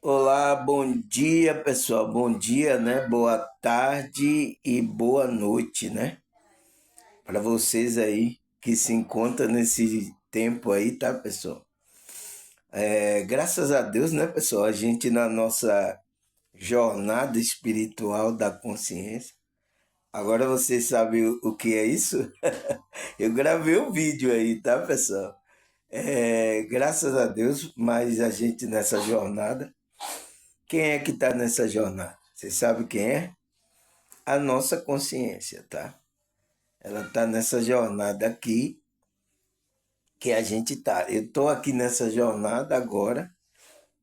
Olá, bom dia, pessoal. Bom dia, né? Boa tarde e boa noite, né? Para vocês aí que se encontram nesse tempo aí, tá, pessoal? Graças a Deus, né, pessoal? A gente na nossa jornada espiritual da consciência. Agora vocês sabem o que é isso? Eu gravei um vídeo aí, tá, pessoal? Graças a Deus, mas a gente nessa jornada. Quem é que está nessa jornada? Você sabe quem é? A nossa consciência, tá? Ela está nessa jornada aqui que a gente tá. Eu estou aqui nessa jornada agora,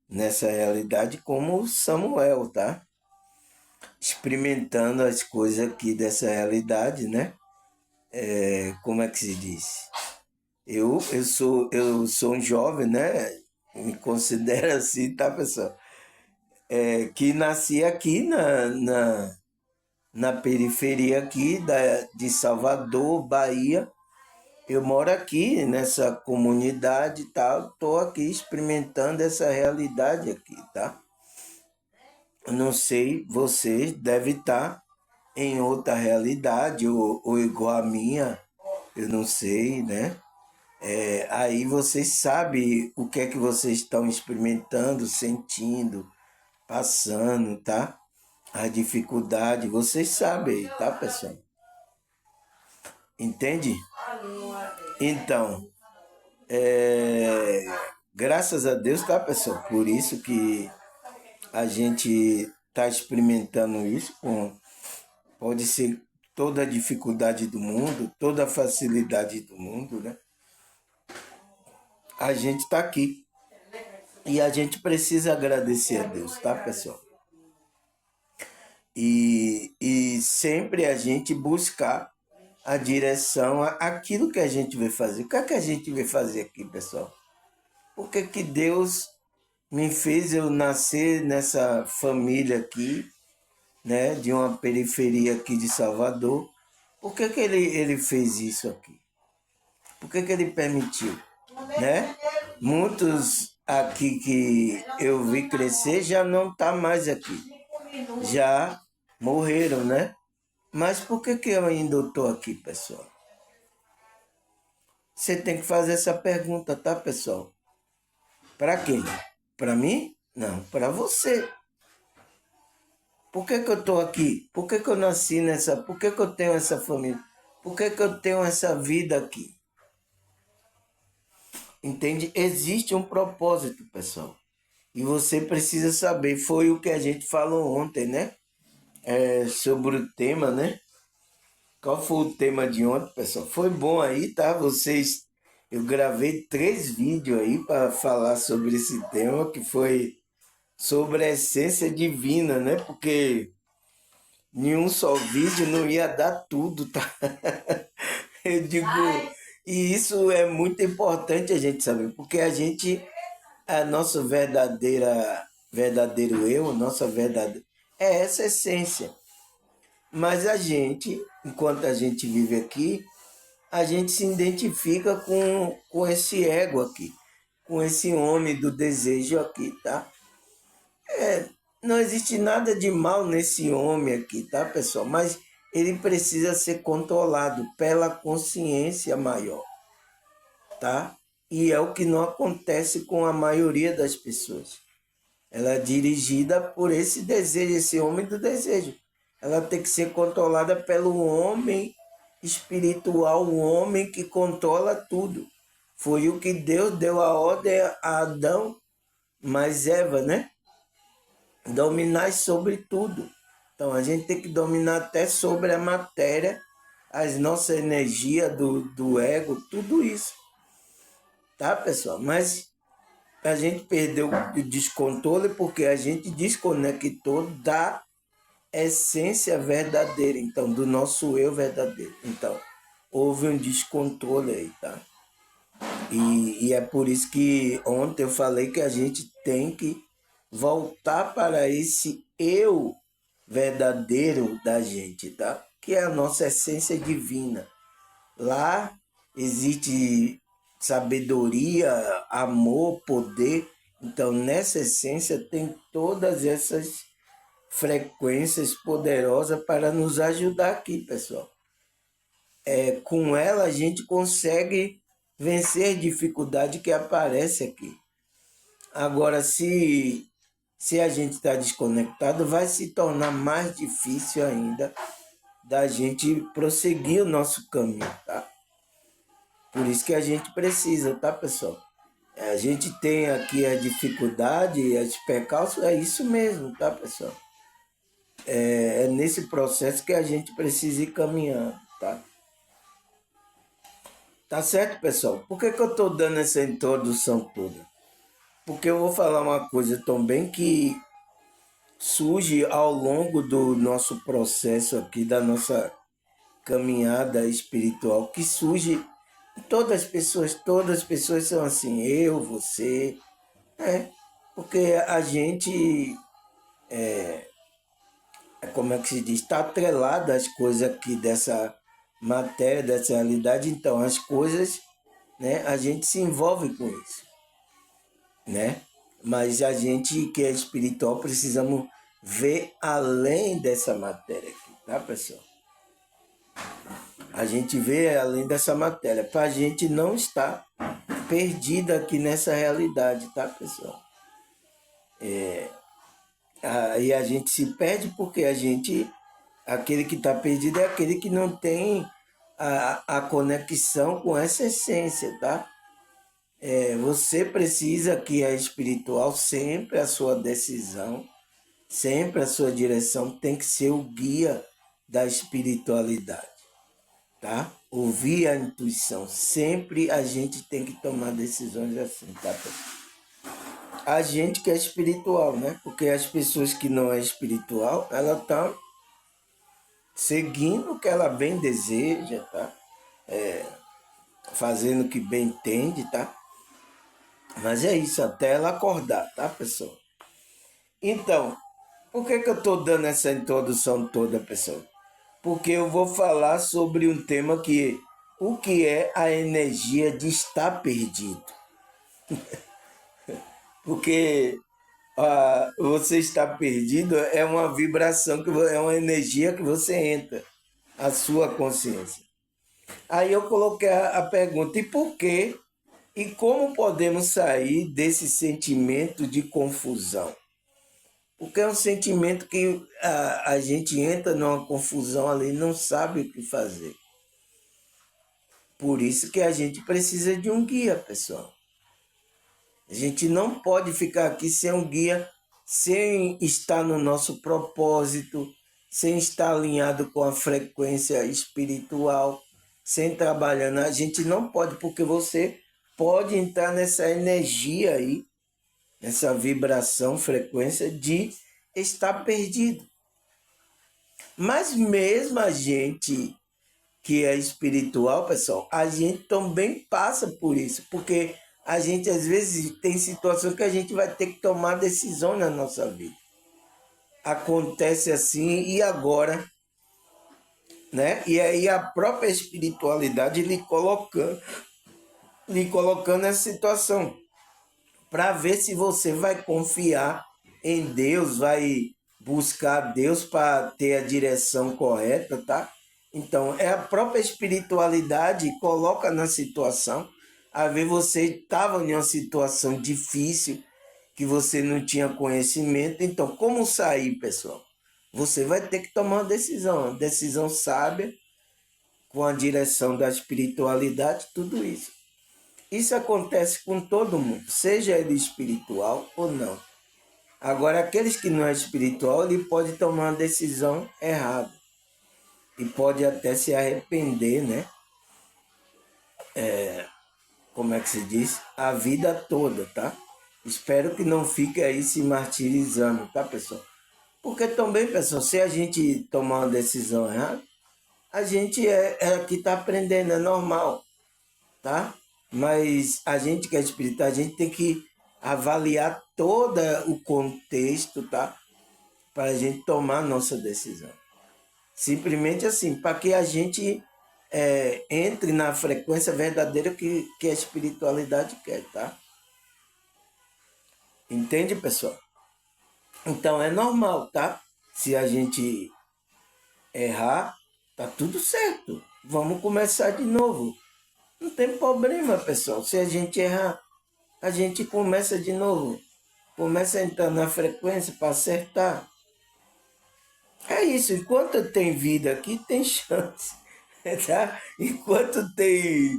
nessa realidade, como Samuel, tá? Experimentando as coisas aqui dessa realidade, né? Como é que se diz? Eu sou um jovem, né? Me considero assim, tá, pessoal? Que nasci aqui na periferia aqui de Salvador, Bahia. Eu moro aqui nessa comunidade e tal, estou aqui experimentando essa realidade aqui, tá? Eu não sei, você deve estar em outra realidade ou igual a minha, eu não sei, né? Aí vocês sabem o que é que vocês estão experimentando, sentindo, passando, tá? A dificuldade, vocês sabem, tá, pessoal? Entende? Então, graças a Deus, tá, pessoal? Por isso que a gente está experimentando isso pode ser toda a dificuldade do mundo, toda a facilidade do mundo, né? A gente está aqui e a gente precisa agradecer a Deus, tá, pessoal? E sempre a gente buscar a direção, aquilo que a gente vai fazer. O que é que a gente vai fazer aqui, pessoal? Por que que Deus me fez eu nascer nessa família aqui, né, de uma periferia aqui de Salvador? Por que que ele fez isso aqui? Por que que ele permitiu, né? Muitos aqui que eu vi crescer já não tá mais aqui, já morreram, né? Mas por que que eu ainda estou aqui, pessoal? Você tem que fazer essa pergunta, tá, pessoal? Para quem? Para mim? Não, para você. Por que que eu estou aqui? Por que que eu nasci nessa? Por que que eu tenho essa família? Por que que eu tenho essa vida aqui? Entende? Existe um propósito, pessoal. E você precisa saber. Foi o que a gente falou ontem, né? Sobre o tema, né? Qual foi o tema de ontem, pessoal? Foi bom aí, tá? Vocês. Eu gravei 3 vídeos aí para falar sobre esse tema, que foi sobre a essência divina, né? Porque nenhum só vídeo não ia dar tudo, tá? Eu digo, e isso é muito importante a gente saber, porque a nossa verdadeiro eu, nossa verdade, é essa essência. Mas a gente, enquanto a gente vive aqui, a gente se identifica com esse ego aqui, com esse homem do desejo aqui, tá? Não existe nada de mal nesse homem aqui, tá, pessoal? Mas ele precisa ser controlado pela consciência maior, tá? E é o que não acontece com a maioria das pessoas. Ela é dirigida por esse desejo, esse homem do desejo. Ela tem que ser controlada pelo homem espiritual, o homem que controla tudo. Foi o que Deus deu a ordem a Adão, mas Eva, né? Dominar sobre tudo. Então a gente tem que dominar até sobre a matéria, as nossas energias do ego, tudo isso. Tá, pessoal? Mas a gente perdeu o descontrole porque a gente desconectou da essência verdadeira, então, do nosso eu verdadeiro. Então, houve um descontrole aí, tá? E é por isso que ontem eu falei que a gente tem que voltar para esse eu verdadeiro da gente, tá? Que é a nossa essência divina. Lá existe sabedoria, amor, poder Então, nessa essência, tem todas essas frequências poderosas para nos ajudar aqui, pessoal. Com ela, a gente consegue vencer a dificuldade que aparece aqui. Agora, se a gente está desconectado, vai se tornar mais difícil ainda da gente prosseguir o nosso caminho, tá? Por isso que a gente precisa, tá, pessoal? A gente tem aqui a dificuldade, as percalços, é isso mesmo, tá, pessoal? É nesse processo que a gente precisa ir caminhando, tá? Tá certo, pessoal? Por que eu estou dando essa introdução toda? Porque eu vou falar uma coisa também que surge ao longo do nosso processo aqui, da nossa caminhada espiritual, que surge em todas as pessoas são assim, eu, você, porque a gente, como é que se diz, está atrelado às coisas aqui dessa matéria, dessa realidade, então as coisas, né, a gente se envolve com isso, né? Mas a gente que é espiritual precisamos ver além dessa matéria aqui, tá, pessoal? A gente vê além dessa matéria, para a gente não estar perdido aqui nessa realidade, tá, pessoal? Aí a gente se perde porque aquele que está perdido é aquele que não tem a conexão com essa essência, tá? Você precisa que é espiritual, sempre a sua decisão, sempre a sua direção tem que ser o guia da espiritualidade, tá? Ouvir a intuição, sempre a gente tem que tomar decisões assim, tá, pessoal? A gente que é espiritual, né? Porque as pessoas que não é espiritual, ela tá seguindo o que ela bem deseja, tá? Fazendo o que bem entende, tá? Mas é isso, até ela acordar, tá, pessoal? Então, por que eu estou dando essa introdução toda, pessoal? Porque eu vou falar sobre um tema que o que é a energia de estar perdido. Porque você estar perdido é uma vibração, é uma energia que você entra, a sua consciência. Aí eu coloquei a pergunta, e por quê? E como podemos sair desse sentimento de confusão? Porque é um sentimento que a gente entra numa confusão ali e não sabe o que fazer. Por isso que a gente precisa de um guia, pessoal. A gente não pode ficar aqui sem um guia, sem estar no nosso propósito, sem estar alinhado com a frequência espiritual, sem trabalhando. A gente não pode, porque você pode entrar nessa energia aí, nessa vibração, frequência de estar perdido. Mas mesmo a gente que é espiritual, pessoal, a gente também passa por isso, porque a gente às vezes tem situações que a gente vai ter que tomar decisão na nossa vida. Acontece assim e agora, né? E aí a própria espiritualidade lhe colocando nessa situação para ver se você vai confiar em Deus, vai buscar Deus para ter a direção correta, tá? Então, é a própria espiritualidade que coloca na situação. Às vezes você estava em uma situação difícil, que você não tinha conhecimento. Então, como sair, pessoal? Você vai ter que tomar uma decisão sábia, com a direção da espiritualidade, tudo isso. Isso acontece com todo mundo, seja ele espiritual ou não. Agora, aqueles que não é espiritual, ele pode tomar uma decisão errada e pode até se arrepender, né? Como é que se diz? A vida toda, tá? Espero que não fique aí se martirizando, tá, pessoal? Porque também, pessoal, se a gente tomar uma decisão errada, a gente que está aprendendo, é normal, tá? Mas a gente que é espiritual, a gente tem que avaliar todo o contexto, tá? Para a gente tomar a nossa decisão. Simplesmente assim, para que a gente entre na frequência verdadeira que a espiritualidade quer, tá? Entende, pessoal? Então é normal, tá? Se a gente errar, tá tudo certo. Vamos começar de novo. Não tem problema, pessoal. Se a gente errar, a gente começa de novo. Começa a entrar na frequência para acertar. É isso. Enquanto tem vida aqui, tem chance. Tá? Enquanto tem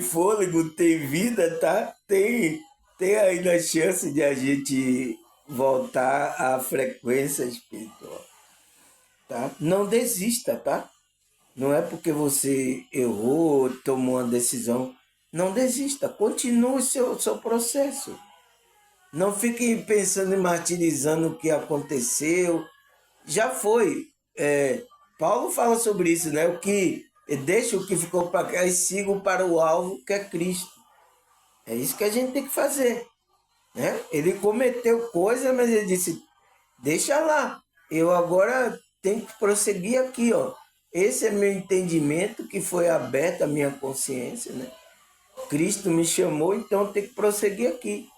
fôlego, tem vida, tá? Tem ainda a chance de a gente voltar à frequência espiritual, tá? Não desista, tá? Não é porque você errou, tomou uma decisão. Não desista, continue seu processo. Não fique pensando e martirizando o que aconteceu. Já foi. Paulo fala sobre isso, né? O que deixa o que ficou para cá e sigo para o alvo que é Cristo. É isso que a gente tem que fazer, né? Ele cometeu coisa, mas ele disse: deixa lá. Eu agora tenho que prosseguir aqui, ó. Esse é meu entendimento que foi aberto à minha consciência, né? Cristo me chamou, então eu tenho que prosseguir aqui.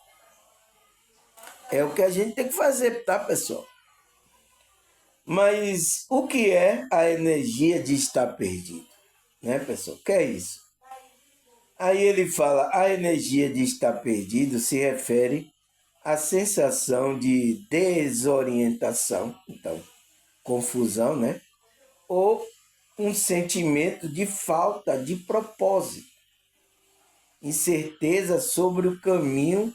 É o que a gente tem que fazer, tá, pessoal? Mas o que é a energia de estar perdido? Né, pessoal? O que é isso? Aí ele fala, a energia de estar perdido se refere à sensação de desorientação, então, confusão, né? Ou um sentimento de falta de propósito, incerteza sobre o caminho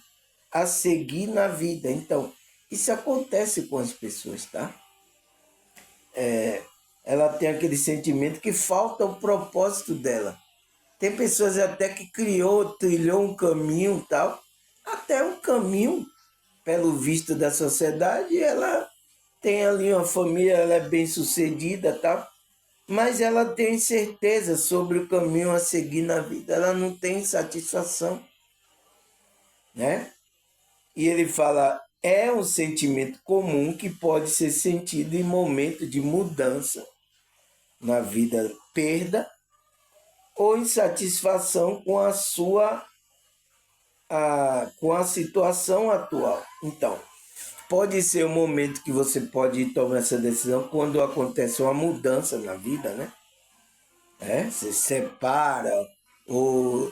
a seguir na vida. Então, isso acontece com as pessoas, tá? Ela tem aquele sentimento que falta o propósito dela. Tem pessoas até que trilhou um caminho tal, até um caminho, pelo visto da sociedade, ela tem ali uma família, ela é bem sucedida tal, mas ela tem certeza sobre o caminho a seguir na vida, ela não tem satisfação, né? E ele fala, é um sentimento comum que pode ser sentido em momento de mudança na vida, perda ou insatisfação com com a situação atual. Então, pode ser um momento que você pode tomar essa decisão quando acontece uma mudança na vida, né? Você separa, ou,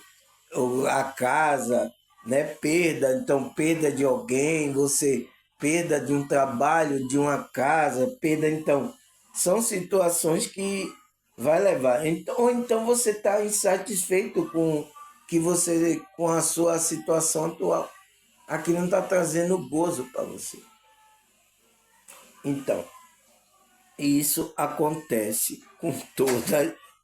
ou a casa, né? Perda, então perda de alguém, você perda de um trabalho, de uma casa, perda, então, são situações que vai levar. Então, ou então você está insatisfeito com a sua situação atual. Aqui não está trazendo gozo para você. Então, isso acontece com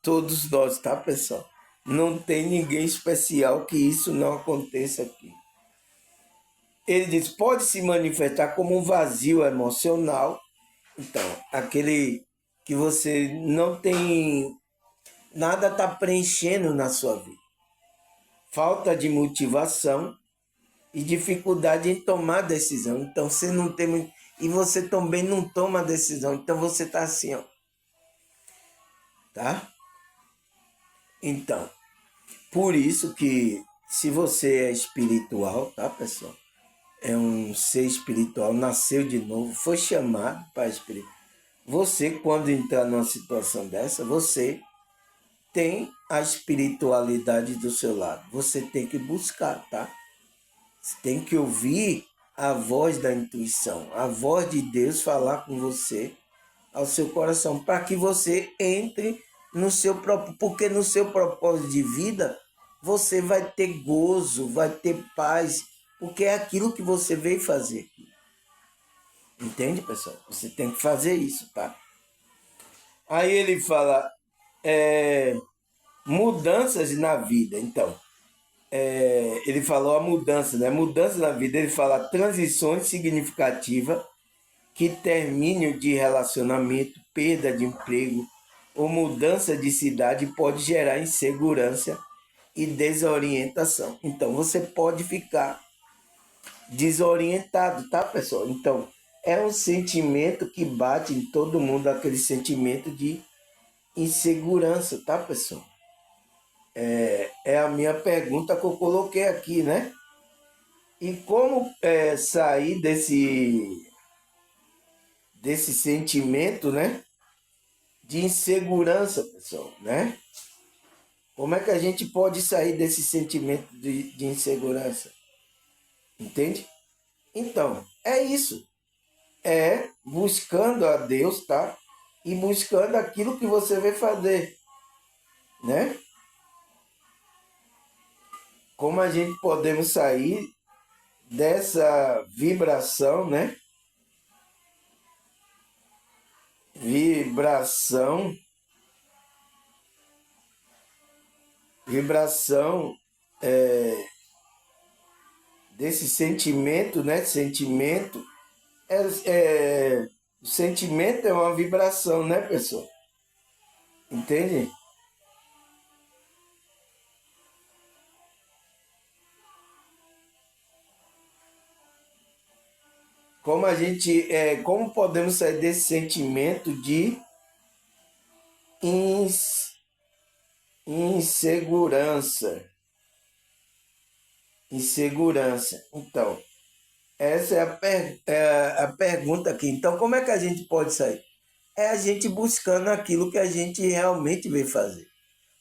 todos nós, tá, pessoal? Não tem ninguém especial que isso não aconteça aqui. Ele diz, pode se manifestar como um vazio emocional. Então, aquele que você não tem, nada está preenchendo na sua vida. Falta de motivação e dificuldade em tomar decisão. Então, você não tem, e você também não toma decisão. Então, você está assim, ó, tá? Então, por isso que se você é espiritual, tá, pessoal? É um ser espiritual, nasceu de novo, foi chamado para espiritual. Você, quando entrar numa situação dessa, você tem a espiritualidade do seu lado. Você tem que buscar, tá? Você tem que ouvir a voz da intuição, a voz de Deus falar com você, ao seu coração, para que você entre no seu próprio, porque no seu propósito de vida você vai ter gozo, vai ter paz, porque é aquilo que você veio fazer. Entende, pessoal? Você tem que fazer isso, tá? Aí ele fala mudanças na vida. Então, ele falou a mudança, né? Mudança na vida. Ele fala transições significativas que término de relacionamento, perda de emprego ou mudança de cidade pode gerar insegurança e desorientação. Então, você pode ficar desorientado, tá, pessoal? Então, é um sentimento que bate em todo mundo, aquele sentimento de insegurança, tá, pessoal? É a minha pergunta que eu coloquei aqui, né? E como sair desse sentimento, né, de insegurança, pessoal, né? Como é que a gente pode sair desse sentimento de insegurança? Entende? Então, é isso. É buscando a Deus, tá? E buscando aquilo que você vai fazer, né? Como a gente podemos sair dessa vibração, né? Vibração, vibração desse sentimento, né? Sentimento é, o sentimento é uma vibração, né, pessoal? Entende? Como podemos sair desse sentimento de insegurança? Insegurança. Então, essa é a pergunta aqui. Então, como é que a gente pode sair? É a gente buscando aquilo que a gente realmente veio fazer.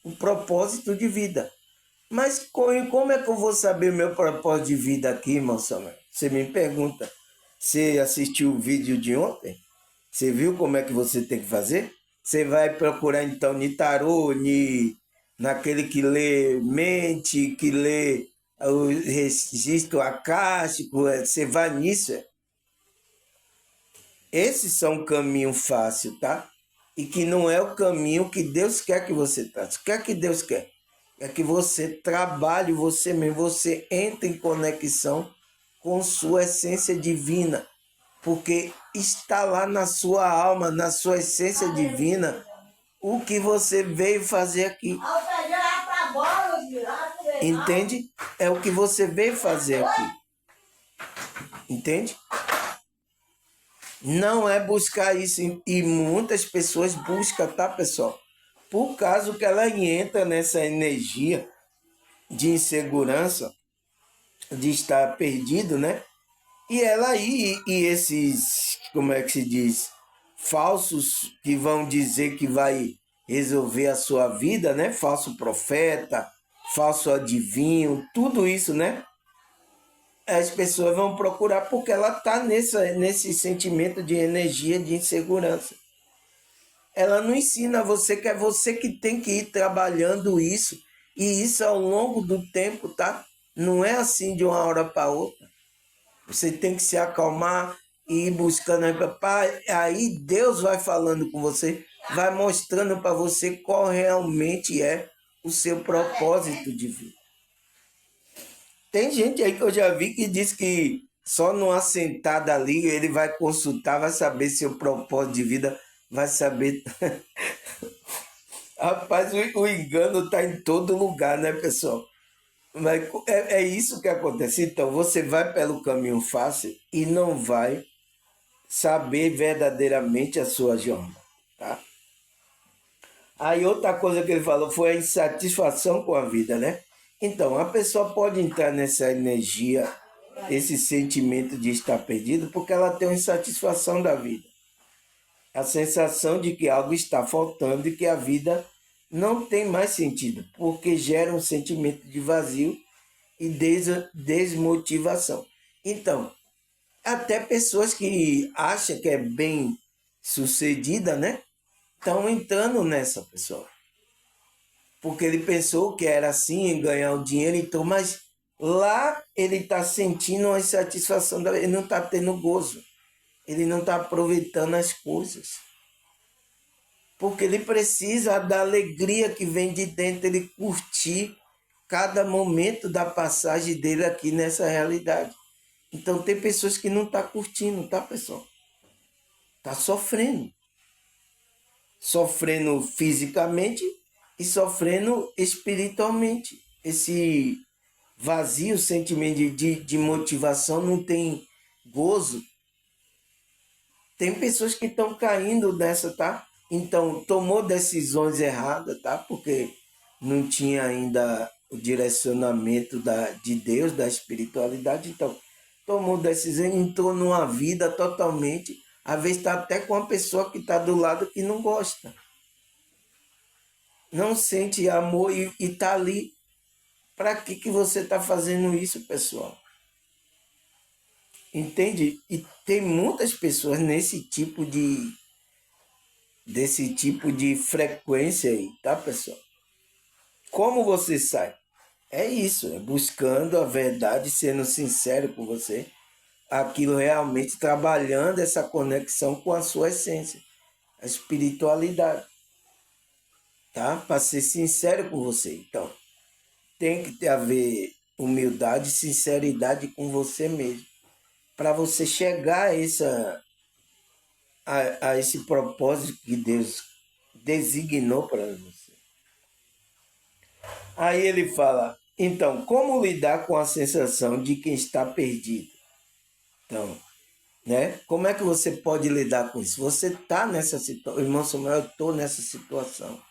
O propósito de vida. Mas como é que eu vou saber o meu propósito de vida aqui, irmão Samuel? Você me pergunta. Você assistiu o vídeo de ontem? Você viu como é que você tem que fazer? Você vai procurar então no tarô, naquele que lê mente, que lê o registro acástico, você vai nisso. Esses são um caminho fácil, tá? E que não é o caminho que Deus quer que você trace. O que é que Deus quer? É que você trabalhe você mesmo, você entre em conexão com sua essência divina, porque está lá na sua alma, na sua essência divina, o que você veio fazer aqui. Entende? É o que você veio fazer aqui. Entende? Não é buscar isso. E muitas pessoas buscam, tá, pessoal? Por causa que ela entra nessa energia de insegurança, de estar perdido, né? E ela aí, e esses, como é que se diz? Falsos que vão dizer que vai resolver a sua vida, né? Falso profeta, falso adivinho, tudo isso, né? As pessoas vão procurar porque ela está nesse sentimento de energia de insegurança. Ela não ensina você que é você que tem que ir trabalhando isso. E isso ao longo do tempo, tá? Não é assim de uma hora para outra. Você tem que se acalmar e ir buscando aí, papai. Aí Deus vai falando com você, vai mostrando para você qual realmente é o seu propósito de vida. Tem gente aí que eu já vi que diz que só numa sentada ali ele vai consultar, vai saber seu propósito de vida, vai saber. Rapaz, o engano está em todo lugar, né, pessoal? Mas é isso que acontece. Então, você vai pelo caminho fácil e não vai saber verdadeiramente a sua jornada, tá? Aí outra coisa que ele falou foi a insatisfação com a vida, né? Então, a pessoa pode entrar nessa energia, esse sentimento de estar perdido, porque ela tem uma insatisfação da vida. A sensação de que algo está faltando e que a vida não tem mais sentido, porque gera um sentimento de vazio e desmotivação. Então, até pessoas que acham que é bem sucedida, né? Estão entrando nessa pessoa. Porque ele pensou que era assim, em ganhar o dinheiro, então, mas lá ele está sentindo uma insatisfação, ele não está tendo gozo, ele não está aproveitando as coisas. Porque ele precisa da alegria que vem de dentro, ele curtir cada momento da passagem dele aqui nessa realidade. Então tem pessoas que não estão curtindo, tá, pessoal? Está sofrendo. Sofrendo fisicamente e sofrendo espiritualmente. Esse vazio, sentimento de motivação, não tem gozo. Tem pessoas que estão caindo nessa, tá? Então, tomou decisões erradas, tá? Porque não tinha ainda o direcionamento de Deus, da espiritualidade. Então, tomou decisão, entrou numa vida totalmente, às vezes está até com uma pessoa que está do lado que não gosta. Não sente amor e está ali. Para que você está fazendo isso, pessoal? Entende? E tem muitas pessoas desse tipo de frequência aí, tá, pessoal? Como você sai? É isso, é buscando a verdade, sendo sincero com você, aquilo realmente trabalhando essa conexão com a sua essência, a espiritualidade, tá? Para ser sincero com você. Então, tem que haver humildade e sinceridade com você mesmo, para você chegar a esse propósito que Deus designou para você. Aí ele fala, então, como lidar com a sensação de quem está perdido? Então, né? Como é que você pode lidar com isso? Você está nessa situação, irmão Samuel, eu estou nessa situação.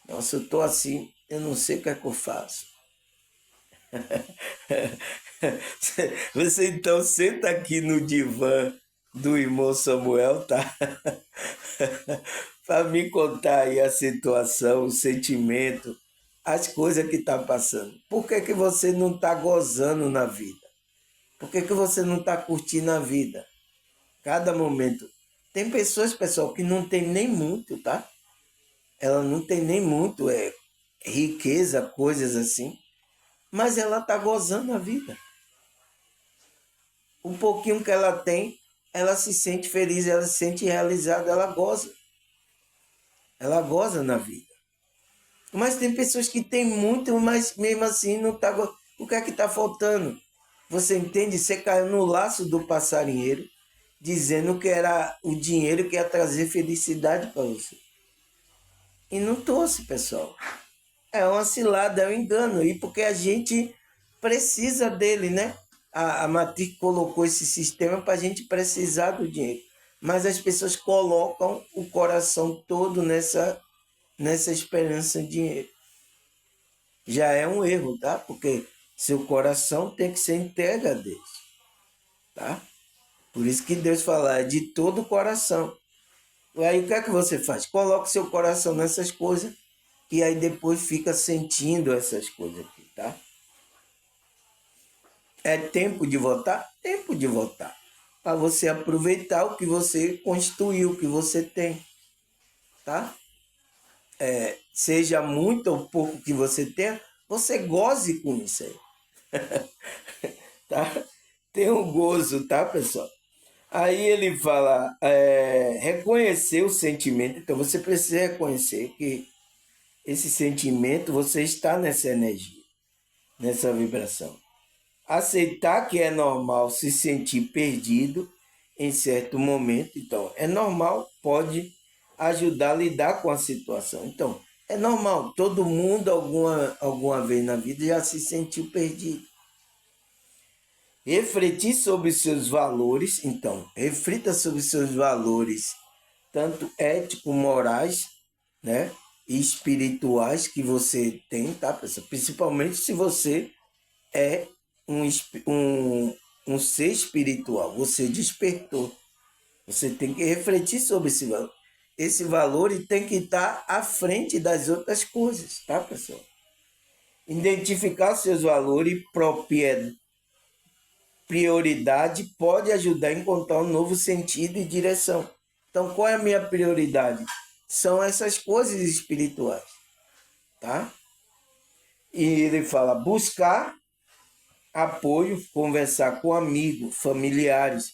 Nossa, eu estou assim, eu não sei o que é que eu faço. Você então senta aqui no divã do irmão Samuel, tá? Para me contar aí a situação, o sentimento, as coisas que está passando. Por que, que você não está gozando na vida? Por que, que você não está curtindo a vida? Cada momento. Tem pessoas, pessoal, que não tem nem muito, tá? Ela não tem nem muito, riqueza, coisas assim. Mas ela está gozando a vida. O pouquinho que ela tem, ela se sente feliz, ela se sente realizada, ela goza. Ela goza na vida. Mas tem pessoas que têm muito, mas mesmo assim não tá. O que é que está faltando? Você entende? Você caiu no laço do passarinheiro, dizendo que era o dinheiro que ia trazer felicidade para você. E não trouxe, pessoal. É uma cilada, é um engano. E porque a gente precisa dele, né? A Matrix colocou esse sistema para a gente precisar do dinheiro. Mas as pessoas colocam o coração todo nessa esperança de dinheiro. Já é um erro, tá? Porque seu coração tem que ser entregue a Deus, tá? Por isso que Deus fala, é de todo o coração. E aí o que é que você faz? Coloca seu coração nessas coisas e aí depois fica sentindo essas coisas aqui, tá? É tempo de votar? Tempo de votar. Para você aproveitar o que você construiu, o que você tem, tá? Seja muito ou pouco que você tenha, você goze com isso aí, tá? Tenha um gozo, tá, pessoal? Aí ele fala, reconhecer o sentimento. Então você precisa reconhecer que esse sentimento, você está nessa energia, nessa vibração. Aceitar que é normal se sentir perdido em certo momento. Então, é normal, pode ajudar a lidar com a situação. Então, é normal, todo mundo alguma vez na vida já se sentiu perdido. Refletir sobre seus valores, então, reflita sobre seus valores, tanto éticos, morais, né, e espirituais que você tem, tá, pessoal? Principalmente se você é um ser espiritual, você despertou. Você tem que refletir sobre esse valor. Esse valor e tem que estar à frente das outras coisas, tá, pessoal? Identificar seus valores e prioridade pode ajudar a encontrar um novo sentido e direção. Então, qual é a minha prioridade? São essas coisas espirituais, tá? E ele fala buscar apoio, conversar com amigos, familiares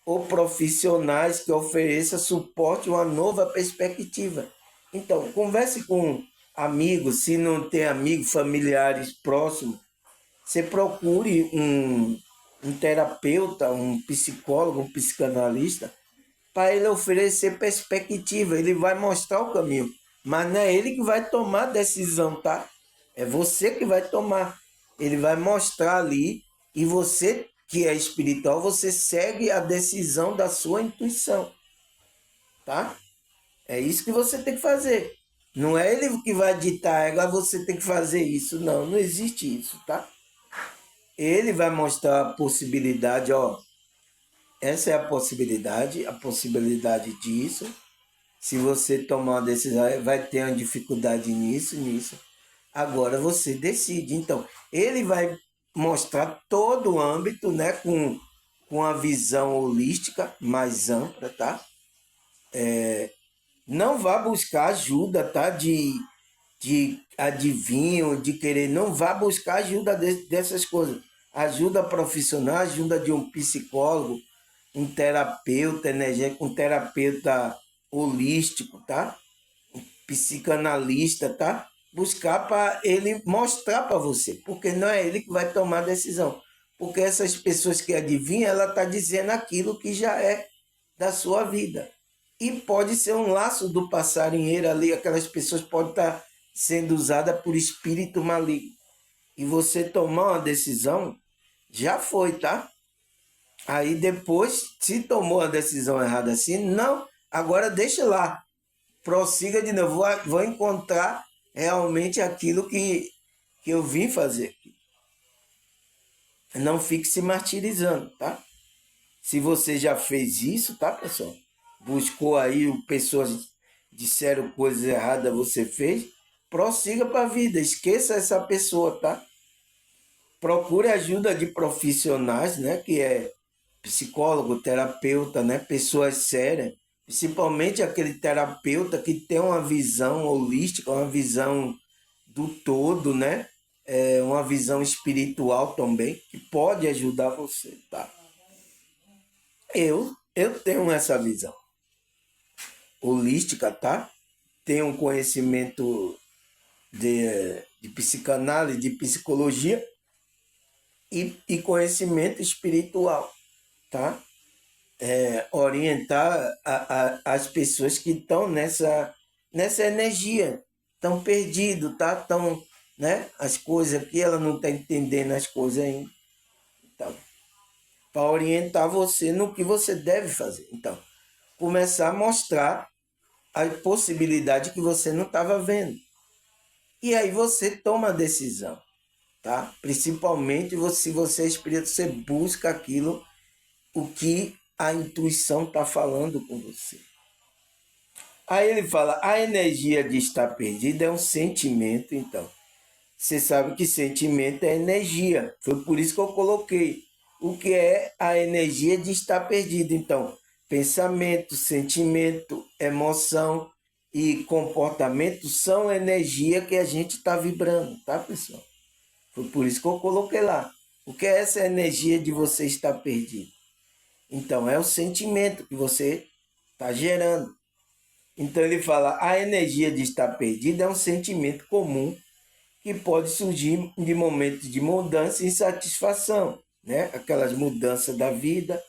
ou profissionais que ofereçam suporte a uma nova perspectiva. Então, converse com amigos, se não tem amigos, familiares próximos, você procure um terapeuta, um psicólogo, um psicanalista, para ele oferecer perspectiva, ele vai mostrar o caminho, mas não é ele que vai tomar a decisão, tá? É você que vai tomar. Ele vai mostrar ali e você que é espiritual, você segue a decisão da sua intuição, tá? É isso que você tem que fazer. Não é ele que vai ditar, agora você tem que fazer isso. Não, não existe isso, tá? Ele vai mostrar a possibilidade, ó. Essa é a possibilidade disso. Se você tomar uma decisão, vai ter uma dificuldade nisso, nisso. Agora você decide. Então, ele vai mostrar todo o âmbito, né, com a visão holística mais ampla, tá? Não vá buscar ajuda, tá? De adivinho, de querer. Não vá buscar ajuda dessas coisas. Ajuda profissional, ajuda de um psicólogo, um terapeuta energético, um terapeuta holístico, tá? Psicanalista, tá? Buscar para ele mostrar para você, porque não é ele que vai tomar a decisão. Porque essas pessoas que adivinham, ela está dizendo aquilo que já é da sua vida. E pode ser um laço do passarinheiro ali, aquelas pessoas podem estar sendo usadas por espírito maligno. E você tomar uma decisão, já foi, tá? Aí depois, se tomou a decisão errada assim, não, agora deixa lá, prossiga de novo, vou encontrar realmente aquilo que eu vim fazer aqui. Não fique se martirizando, tá? Se você já fez isso, tá, pessoal? Buscou aí, pessoas disseram coisas erradas, você fez, prossiga para a vida, esqueça essa pessoa, tá? Procure ajuda de profissionais, né, que é psicólogo, terapeuta, né, pessoas sérias, principalmente aquele terapeuta que tem uma visão holística, uma visão do todo, né? Uma visão espiritual também, que pode ajudar você, tá? Eu tenho essa visão holística, tá? Tenho um conhecimento de psicanálise, de psicologia e conhecimento espiritual, tá? Orientar as pessoas que estão nessa energia, estão perdidos, tá? Estão, né? As coisas aqui, ela não está entendendo as coisas ainda. Então, para orientar você no que você deve fazer. Então, começar a mostrar a possibilidade que você não estava vendo. E aí você toma a decisão, tá? Principalmente se você é espírito, você busca aquilo, o que a intuição está falando com você. Aí ele fala, a energia de estar perdida é um sentimento, então. Você sabe que sentimento é energia. Foi por isso que eu coloquei o que é a energia de estar perdido. Então, pensamento, sentimento, emoção e comportamento são energia que a gente está vibrando, tá, pessoal? Foi por isso que eu coloquei lá. O que é essa energia de você estar perdido? Então, é o sentimento que você está gerando. Então, ele fala, a energia de estar perdido é um sentimento comum que pode surgir de momentos de mudança e insatisfação, né? Aquelas mudanças da vida,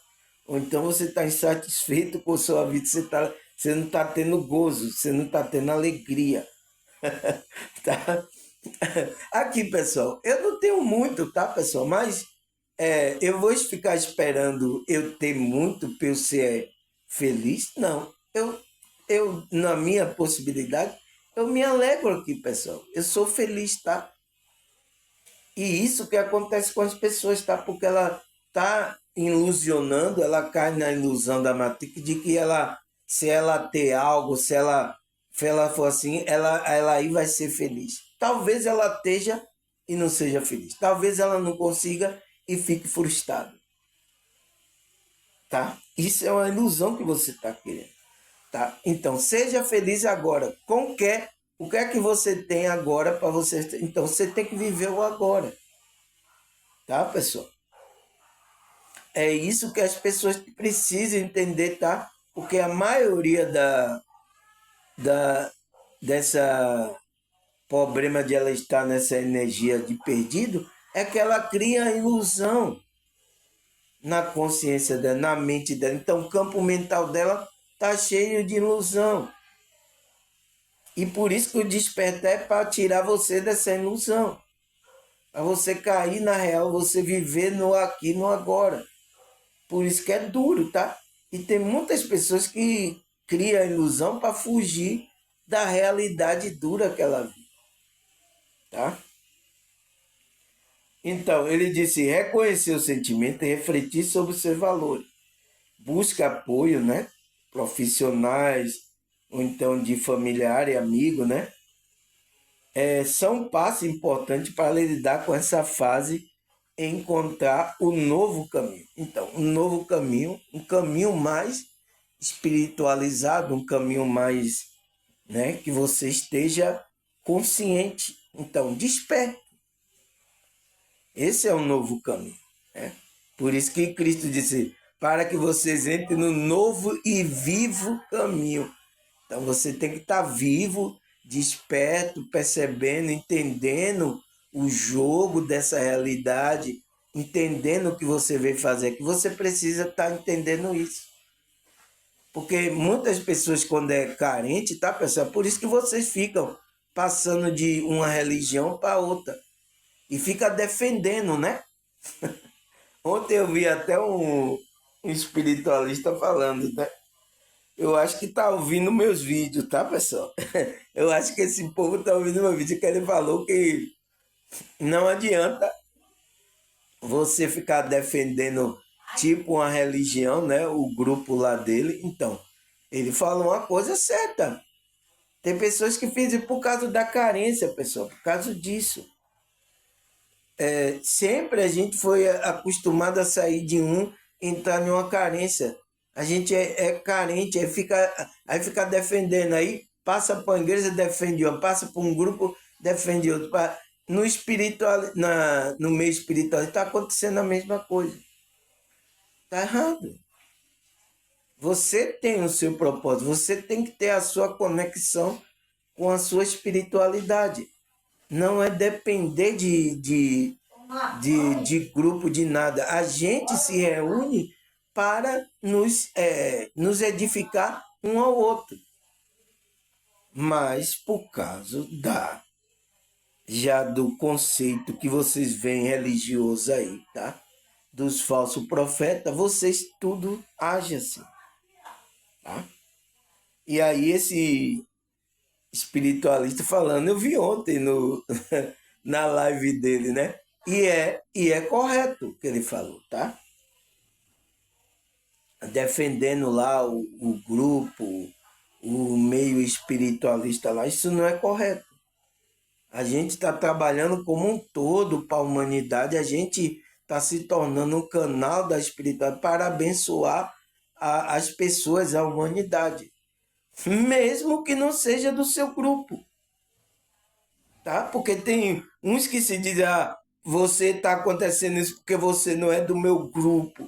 ou então você está insatisfeito com a sua vida, você não está tendo gozo, você não está tendo alegria. Tá? Aqui, pessoal, eu não tenho muito, tá, pessoal? Mas eu vou ficar esperando eu ter muito para eu ser feliz? Não. Na minha possibilidade, eu me alegro aqui, pessoal. Eu sou feliz, tá? E isso que acontece com as pessoas, tá? Porque ela tá ilusionando, ela cai na ilusão da Matrix de que ela, se ela ter algo, se ela for assim, ela aí vai ser feliz. Talvez ela esteja e não seja feliz. Talvez ela não consiga e fique frustrada, tá? Isso é uma ilusão que você está querendo, tá? Então, seja feliz agora. O que é que você tem agora para você? Então, você tem que viver o agora, tá, pessoal? É isso que as pessoas precisam entender, tá? Porque a maioria da, dessa problema de ela estar nessa energia de perdido é que ela cria a ilusão na consciência dela, na mente dela. Então, o campo mental dela tá cheio de ilusão. E por isso que o despertar é para tirar você dessa ilusão. Para você cair na real, você viver no aqui, no agora. Por isso que é duro, tá? E tem muitas pessoas que criam a ilusão para fugir da realidade dura que ela vive, tá? Então, ele disse reconhecer o sentimento e refletir sobre os seus valores. Busca apoio, né? Profissionais, ou então de familiar e amigo, né? São um passo importante para lidar com essa fase e encontrar o novo caminho. Então, um novo caminho, um caminho mais espiritualizado, um caminho mais, né, que você esteja consciente. Então, desperte. Esse é o novo caminho, né? Por isso que Cristo disse, para que vocês entrem no novo e vivo caminho. Então você tem que estar vivo, desperto, percebendo, entendendo o jogo dessa realidade, entendendo o que você veio fazer, que você precisa estar entendendo isso. Porque muitas pessoas, quando é carente, tá, pessoal? Por isso que vocês ficam passando de uma religião para outra e fica defendendo, né? Ontem eu vi até um espiritualista falando, né? Eu acho que tá ouvindo meus vídeos, tá, pessoal? Eu acho que esse povo tá ouvindo meu vídeo, que ele falou que não adianta você ficar defendendo tipo uma religião, né? O grupo lá dele. Então, ele falou uma coisa certa. Tem pessoas que fazem por causa da carência, pessoal, por causa disso. Sempre a gente foi acostumado a sair de um, entrar em uma carência. A gente é carente, aí fica defendendo, aí passa para uma igreja, defende uma, passa para um grupo, defende outro. No espiritual, no meio espiritual está acontecendo a mesma coisa. Está errado. Você tem o seu propósito, você tem que ter a sua conexão com a sua espiritualidade. Não é depender de grupo, de nada. A gente se reúne para nos edificar um ao outro. Mas por causa já do conceito que vocês veem religioso aí, tá? Dos falsos profetas, vocês tudo agem assim, tá? E aí esse espiritualista falando, eu vi ontem na live dele, né? E é correto o que ele falou, tá? Defendendo lá o grupo, o meio espiritualista lá, isso não é correto. A gente está trabalhando como um todo para a humanidade, a gente está se tornando um canal da espiritualidade para abençoar as pessoas, a humanidade, mesmo que não seja do seu grupo, tá? Porque tem uns que se dizem, você está acontecendo isso porque você não é do meu grupo,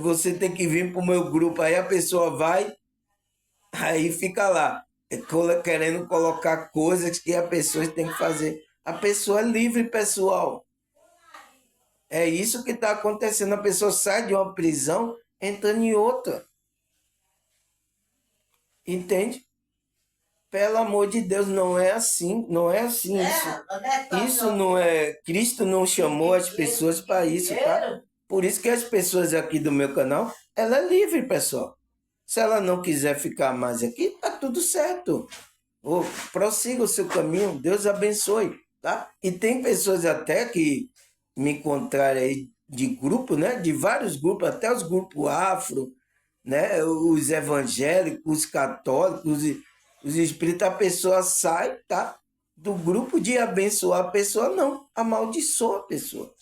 você tem que vir para o meu grupo, aí a pessoa vai, aí fica lá, querendo colocar coisas que a pessoa tem que fazer. A pessoa é livre, pessoal. É isso que está acontecendo. A pessoa sai de uma prisão, entrando em outra. Entende? Pelo amor de Deus, não é assim. Não é assim isso. Isso não é. Cristo não chamou as pessoas para isso, tá? Por isso que as pessoas aqui do meu canal, ela é livre, pessoal. Se ela não quiser ficar mais aqui, tá tudo certo. Prossiga o seu caminho, Deus abençoe, tá? E tem pessoas até que me encontraram aí de grupo, né? De vários grupos, até os grupos afro, né? Os evangélicos, os católicos, os espíritas, a pessoa sai, tá? Do grupo de abençoar a pessoa, não, amaldiçoa a pessoa.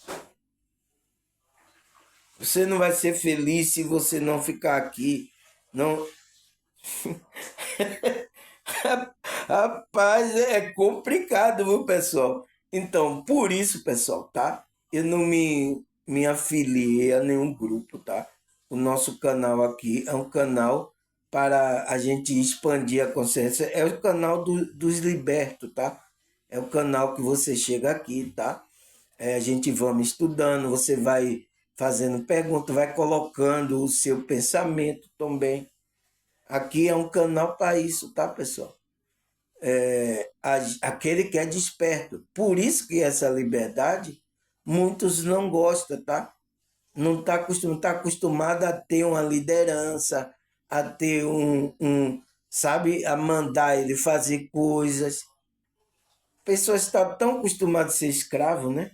Você não vai ser feliz se você não ficar aqui. Não. Rapaz, é complicado, viu, pessoal? Então, por isso, pessoal, tá? Eu não me afiliei a nenhum grupo, tá? O nosso canal aqui é um canal para a gente expandir a consciência. É o canal dos libertos, tá? É o canal que você chega aqui, tá? A gente vamos estudando, você vai fazendo perguntas, vai colocando o seu pensamento também. Aqui é um canal para isso, tá, pessoal? Aquele que é desperto. Por isso que essa liberdade, muitos não gostam, tá? Não está acostumado a ter uma liderança, a ter sabe? A mandar ele fazer coisas. Pessoas estão tão acostumadas a ser escravo, né?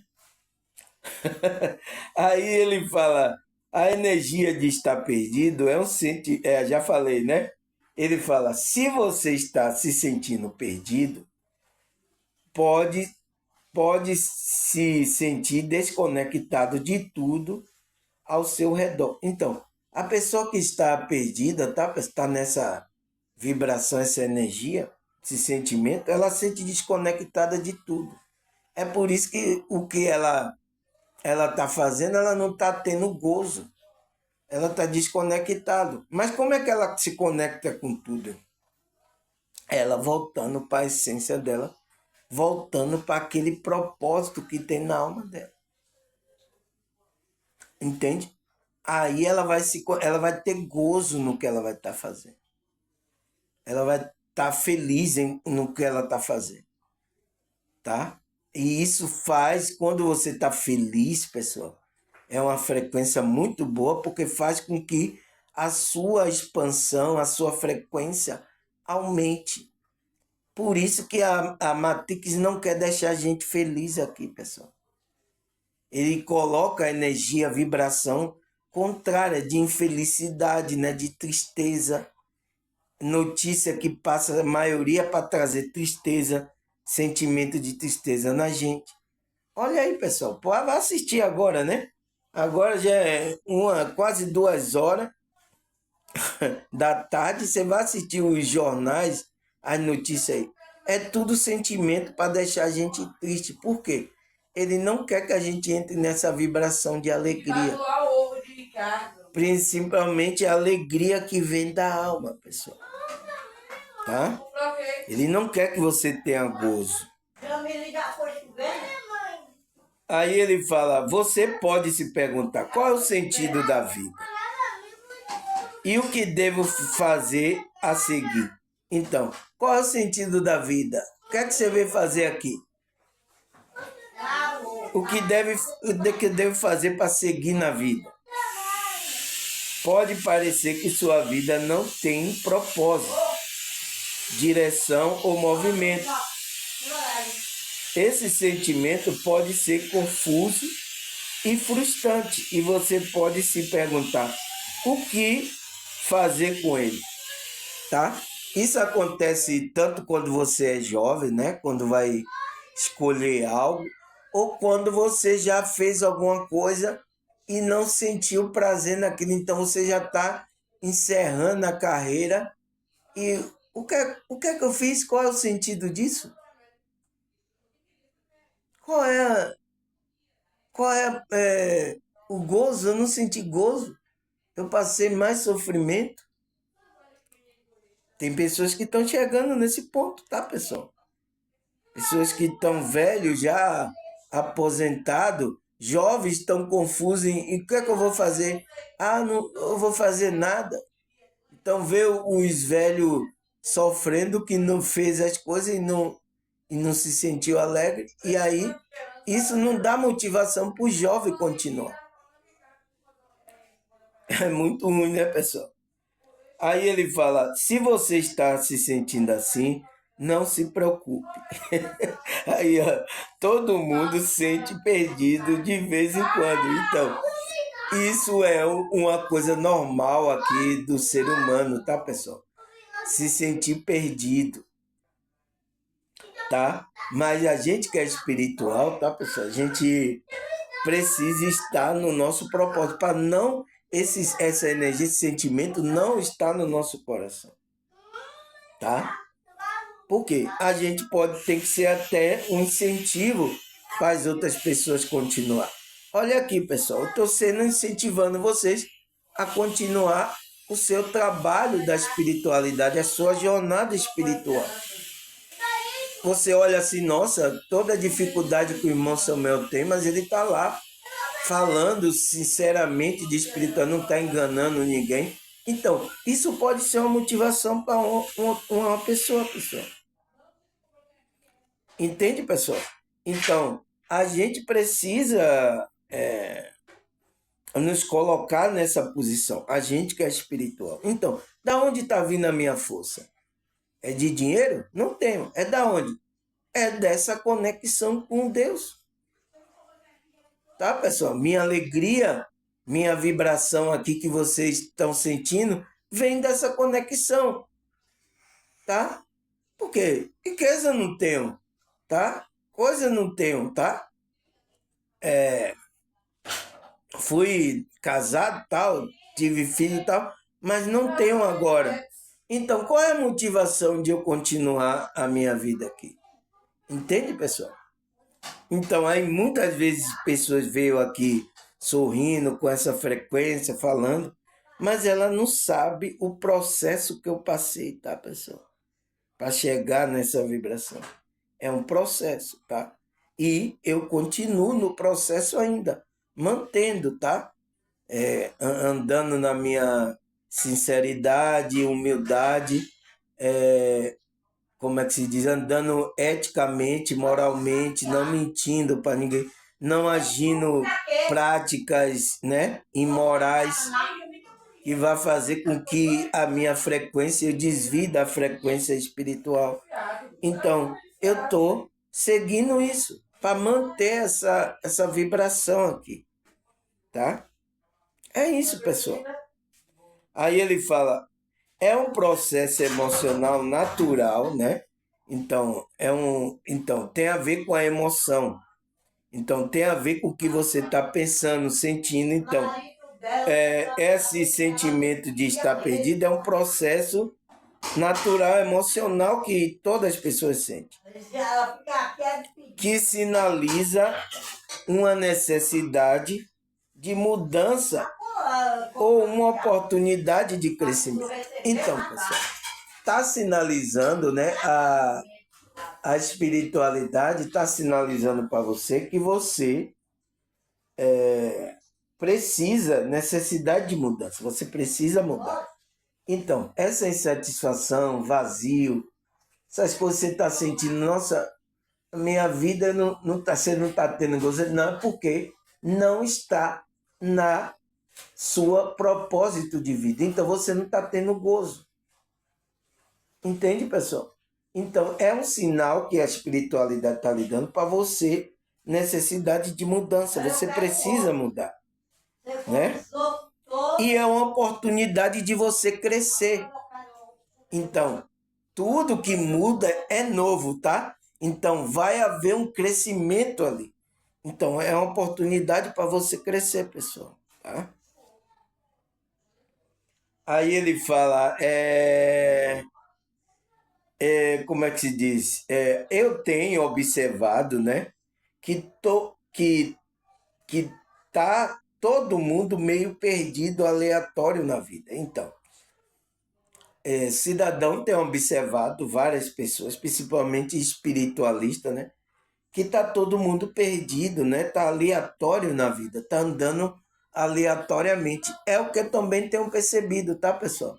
Aí ele fala, a energia de estar perdido é um sentimento, já falei, né? Ele fala, se você está se sentindo perdido, pode, pode se sentir desconectado de tudo ao seu redor. Então, a pessoa que está perdida, tá? Está nessa vibração, essa energia, esse sentimento, ela se sente desconectada de tudo. É por isso que o que ela está fazendo, ela não está tendo gozo. Ela está desconectada. Mas como é que ela se conecta com tudo? Ela voltando para a essência dela, voltando para aquele propósito que tem na alma dela. Entende? Aí ela vai ter gozo no que ela vai estar fazendo. Ela vai estar feliz no que ela está fazendo, tá? E isso faz, quando você está feliz, pessoal, é uma frequência muito boa, porque faz com que a sua expansão, a sua frequência aumente. Por isso que a Matrix não quer deixar a gente feliz aqui, pessoal. Ele coloca a energia, a vibração contrária de infelicidade, né, de tristeza. Notícia que passa a maioria para trazer tristeza, sentimento de tristeza na gente. Olha aí, pessoal, pode assistir agora, né? Agora já é quase 2 horas da tarde, você vai assistir os jornais, as notícias aí. É tudo sentimento para deixar a gente triste. Por quê? Ele não quer que a gente entre nessa vibração de alegria. Principalmente a alegria que vem da alma, pessoal. Tá? Ele não quer que você tenha gozo. Aí ele fala, você pode se perguntar, qual é o sentido da vida? E o que devo fazer a seguir? Então, qual é o sentido da vida? O que é que você veio fazer aqui? O que deve fazer para seguir na vida? Pode parecer que sua vida não tem propósito, direção ou movimento. Esse sentimento pode ser confuso e frustrante, e você pode se perguntar o que fazer com ele, tá? Isso acontece tanto quando você é jovem, né? Quando vai escolher algo, ou quando você já fez alguma coisa e não sentiu prazer naquilo, então você já está encerrando a carreira. E o que é que eu fiz? Qual é o sentido disso? Qual é, o gozo? Eu não senti gozo. Eu passei mais sofrimento. Tem pessoas que estão chegando nesse ponto, tá, pessoal? Pessoas que estão velhos, já aposentados, jovens estão confusos em o que é que eu vou fazer? Ah, não eu vou fazer nada. Então vê os velhos sofrendo que não fez as coisas e não se sentiu alegre. E aí isso não dá motivação para o jovem continuar. É muito ruim, né, pessoal? Aí ele fala, se você está se sentindo assim, não se preocupe. Aí, ó, todo mundo se sente perdido de vez em quando. Então, isso é uma coisa normal aqui do ser humano, tá, pessoal? Se sentir perdido, tá? Mas a gente que é espiritual, tá, pessoal? A gente precisa estar no nosso propósito para não essa energia, esse sentimento não estar no nosso coração, tá? Porque a gente tem que ser até um incentivo para as outras pessoas continuar. Olha aqui, pessoal, eu estou incentivando vocês a continuar o seu trabalho da espiritualidade, a sua jornada espiritual. Você olha assim, nossa, toda a dificuldade que o irmão Samuel tem, mas ele está lá falando sinceramente de espiritual, não está enganando ninguém. Então, isso pode ser uma motivação para uma pessoa, pessoal. Entende, pessoal? Então, a gente precisa nos colocar nessa posição. A gente que é espiritual. Então, da onde está vindo a minha força? É de dinheiro? Não tenho. É da onde? É dessa conexão com Deus. Tá, pessoal? Minha alegria, minha vibração aqui que vocês estão sentindo, vem dessa conexão, tá? Porque riqueza eu não tenho, tá? Coisa eu não tenho, tá? Fui casado, tal, tive filho, tal, mas não tenho agora. Então, qual é a motivação de eu continuar a minha vida aqui? Entende, pessoal? Então, aí muitas vezes pessoas veio aqui sorrindo com essa frequência, falando, mas ela não sabe o processo que eu passei, tá, pessoal? Para chegar nessa vibração. É um processo, tá? E eu continuo no processo ainda, mantendo, tá? Andando na minha sinceridade, humildade, como é que se diz? Andando eticamente, moralmente, não mentindo para ninguém, não agindo práticas, né, imorais que vai fazer com que a minha frequência, eu desvie da frequência espiritual. Então, eu estou seguindo isso para manter essa vibração aqui, tá? É isso, pessoal. Aí ele fala, é um processo emocional natural, né? Então tem a ver com a emoção. Então tem a ver com o que você está pensando, sentindo. Então, esse sentimento de estar perdido é um processo natural, emocional que todas as pessoas sentem, que sinaliza uma necessidade de mudança ou uma oportunidade de crescimento. Então, pessoal, está sinalizando, né? A espiritualidade está sinalizando para você que você precisa, necessidade de mudança, você precisa mudar. Então, essa insatisfação, vazio, essas coisas que você está sentindo, nossa, minha vida você não está tendo gozo, não, é porque não está na sua propósito de vida. Então, você não está tendo gozo. Entende, pessoal? Então, é um sinal que a espiritualidade está lhe dando para você, necessidade de mudança. Você precisa mudar, né? E é uma oportunidade de você crescer. Então, tudo que muda é novo, tá? Então, vai haver um crescimento ali. Então, é uma oportunidade para você crescer, pessoal, tá? Aí ele fala, como é que se diz? Eu tenho observado, né, que tá todo mundo meio perdido, aleatório na vida. Então, cidadão tem observado várias pessoas, principalmente espiritualistas, né, que tá todo mundo perdido, né, tá aleatório na vida, tá andando aleatoriamente. É o que eu também tenho percebido, tá, pessoal?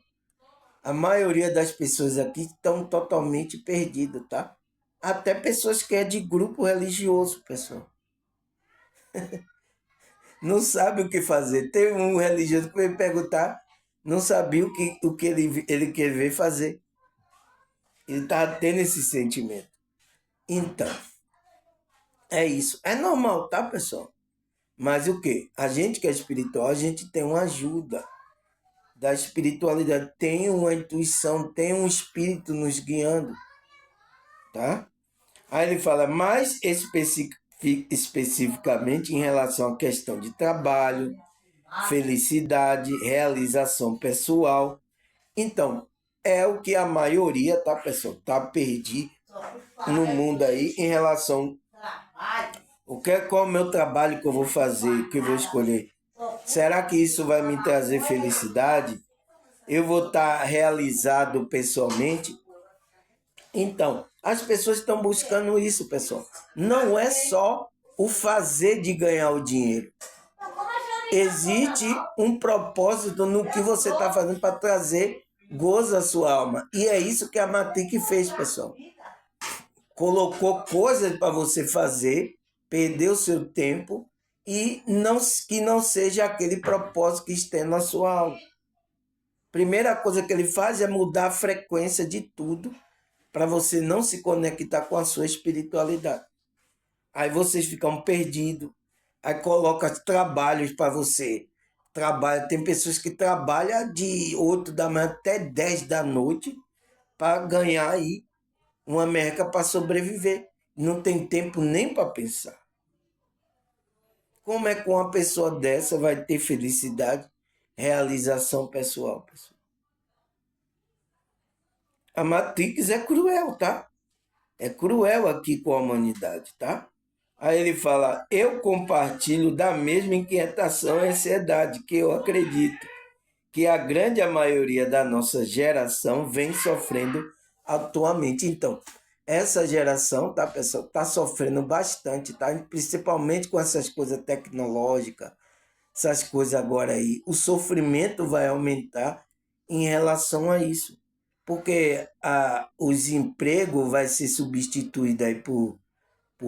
A maioria das pessoas aqui estão totalmente perdidas, tá? Até pessoas que é de grupo religioso, pessoal. Não sabe o que fazer. Tem um religioso que veio perguntar, não sabia o que ele queria fazer. Ele estava tendo esse sentimento. Então, é isso. É normal, tá, pessoal? Mas o quê? A gente que é espiritual, a gente tem uma ajuda da espiritualidade, tem uma intuição, tem um espírito nos guiando, tá? Aí ele fala mais especificamente em relação à questão de trabalho, felicidade, realização pessoal. Então, é o que a maioria, tá, pessoal, tá perdido no mundo aí em relação qual é o meu trabalho que eu vou fazer, que eu vou escolher. Será que isso vai me trazer felicidade? Eu vou estar realizado pessoalmente? Então, as pessoas estão buscando isso, pessoal. Não é só o fazer de ganhar o dinheiro. Existe um propósito no que você está fazendo para trazer gozo à sua alma. E é isso que a Matrix fez, pessoal. Colocou coisas para você fazer, perder o seu tempo e que não seja aquele propósito que esteja na sua alma. Primeira coisa que ele faz é mudar a frequência de tudo para você não se conectar com a sua espiritualidade. Aí vocês ficam perdidos. Aí coloca trabalhos para você. Trabalha, tem pessoas que trabalham de 8 da manhã até 10 da noite para ganhar aí uma merca para sobreviver. Não tem tempo nem para pensar. Como é que uma pessoa dessa vai ter felicidade, realização pessoal, pessoal? A Matrix é cruel, tá? É cruel aqui com a humanidade, tá? Aí ele fala: eu compartilho da mesma inquietação e ansiedade que eu acredito que a grande maioria da nossa geração vem sofrendo atualmente. Então, essa geração, tá, pessoal, tá sofrendo bastante, tá? Principalmente com essas coisas tecnológicas, essas coisas agora aí. O sofrimento vai aumentar em relação a isso. Porque os empregos vai ser substituído aí por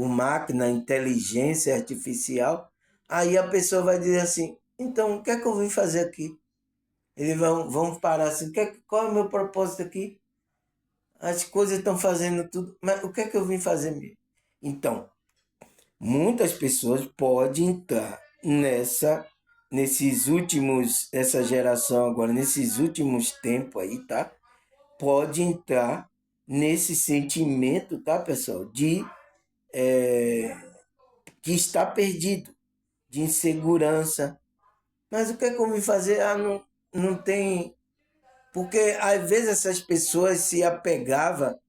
máquina, inteligência artificial. Aí a pessoa vai dizer assim, então, o que é que eu vim fazer aqui? Eles vão parar assim, qual é o meu propósito aqui? As coisas estão fazendo tudo, mas o que é que eu vim fazer mesmo? Então, muitas pessoas podem entrar essa geração agora, nesses últimos tempos aí, tá? Pode entrar nesse sentimento, tá, pessoal? Que está perdido, de insegurança. Mas o que é que eu vim fazer? Não tem. Porque às vezes essas pessoas se apegavam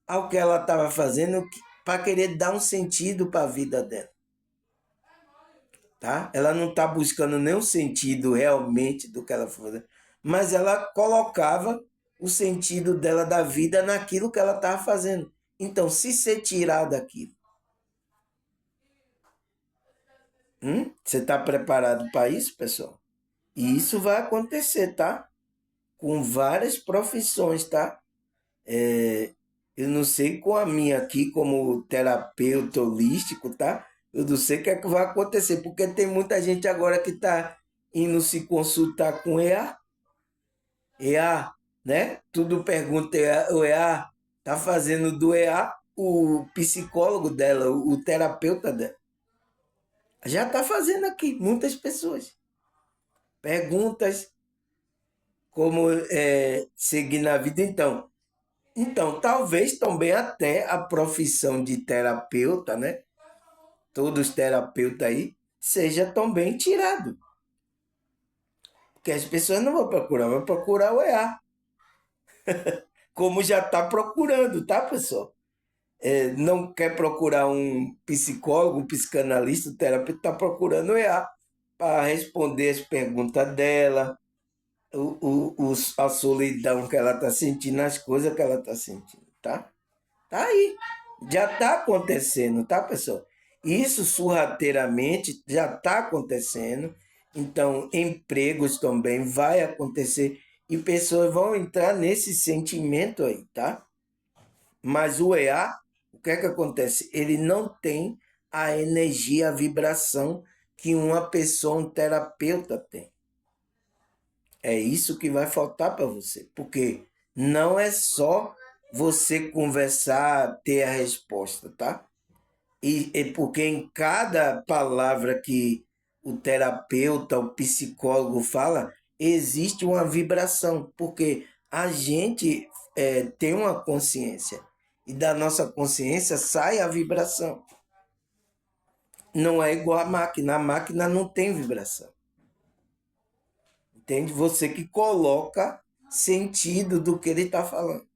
ao que ela estava fazendo para querer dar um sentido para a vida dela. Tá? Ela não está buscando nenhum sentido realmente do que ela fazendo, mas ela colocava o sentido dela da vida naquilo que ela estava fazendo. Então, se ser tirar daquilo, você está preparado para isso, pessoal? E isso vai acontecer, tá? Com várias profissões, tá? Eu não sei com a minha aqui, como terapeuta holístico, tá? Eu não sei o que é que vai acontecer, porque tem muita gente agora que está indo se consultar com EA. EA, né? Tudo pergunta EA, o EA tá fazendo do EA o psicólogo dela, o terapeuta dela. Já tá fazendo aqui, muitas pessoas. Perguntas como seguir na vida. Então, talvez também até a profissão de terapeuta, né? Todos os terapeutas aí, seja também tirado. Porque as pessoas não vão procurar o EA. Como já está procurando, tá, pessoal? Não quer procurar um psicólogo, um psicanalista, um terapeuta, está procurando o EA para responder as perguntas dela, a solidão que ela está sentindo, as coisas que ela está sentindo, tá? Tá aí. Já está acontecendo, tá, pessoal? Isso sorrateiramente já está acontecendo. Então, empregos também vai acontecer e pessoas vão entrar nesse sentimento aí, tá? Mas o EA, o que é que acontece? Ele não tem a energia, a vibração que uma pessoa, um terapeuta tem. É isso que vai faltar para você, porque não é só você conversar, ter a resposta, tá? E porque em cada palavra que o terapeuta, o psicólogo fala, existe uma vibração, porque a gente tem uma consciência e da nossa consciência sai a vibração. Não é igual a máquina não tem vibração. Entende? Você que coloca sentido do que ele está falando.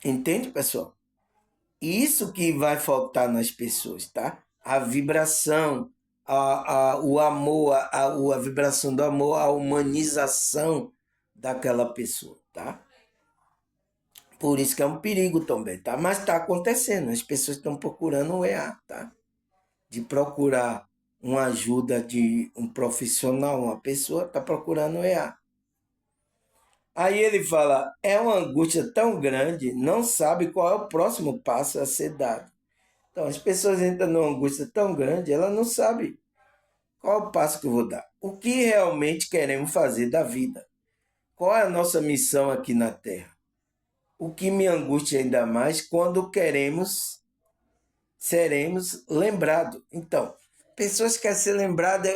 Entende, pessoal? Isso que vai faltar nas pessoas, tá? A vibração, o amor, a vibração do amor, a humanização daquela pessoa, tá? Por isso que é um perigo também, tá? Mas está acontecendo, as pessoas estão procurando o EA, tá? De procurar uma ajuda de um profissional, uma pessoa está procurando o EA. Aí ele fala, é uma angústia tão grande, não sabe qual é o próximo passo a ser dado. Então, as pessoas entram numa angústia tão grande, ela não sabe qual é o passo que eu vou dar. O que realmente queremos fazer da vida? Qual é a nossa missão aqui na Terra? o que me angustia ainda mais quando seremos lembrados. Então, pessoas querem ser lembradas,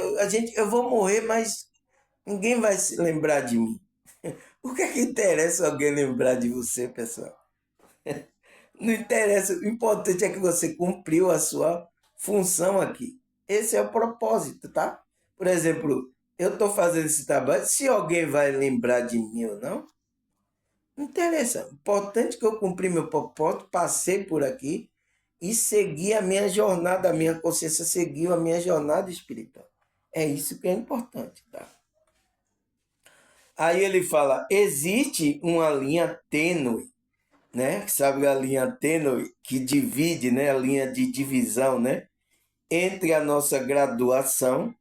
eu vou morrer, mas ninguém vai se lembrar de mim. O que é que interessa alguém lembrar de você, pessoal? Não interessa, o importante é que você cumpriu a sua função aqui. Esse é o propósito, tá? Por exemplo, eu estou fazendo esse trabalho, se alguém vai lembrar de mim ou não interessa. O importante é que eu cumpri meu propósito, passei por aqui e segui a minha jornada, a minha consciência seguiu a minha jornada espiritual. É isso que é importante, tá? Aí ele fala, existe uma linha tênue, né? Sabe a linha tênue que divide, né? A linha de divisão, né? Entre a nossa graduação,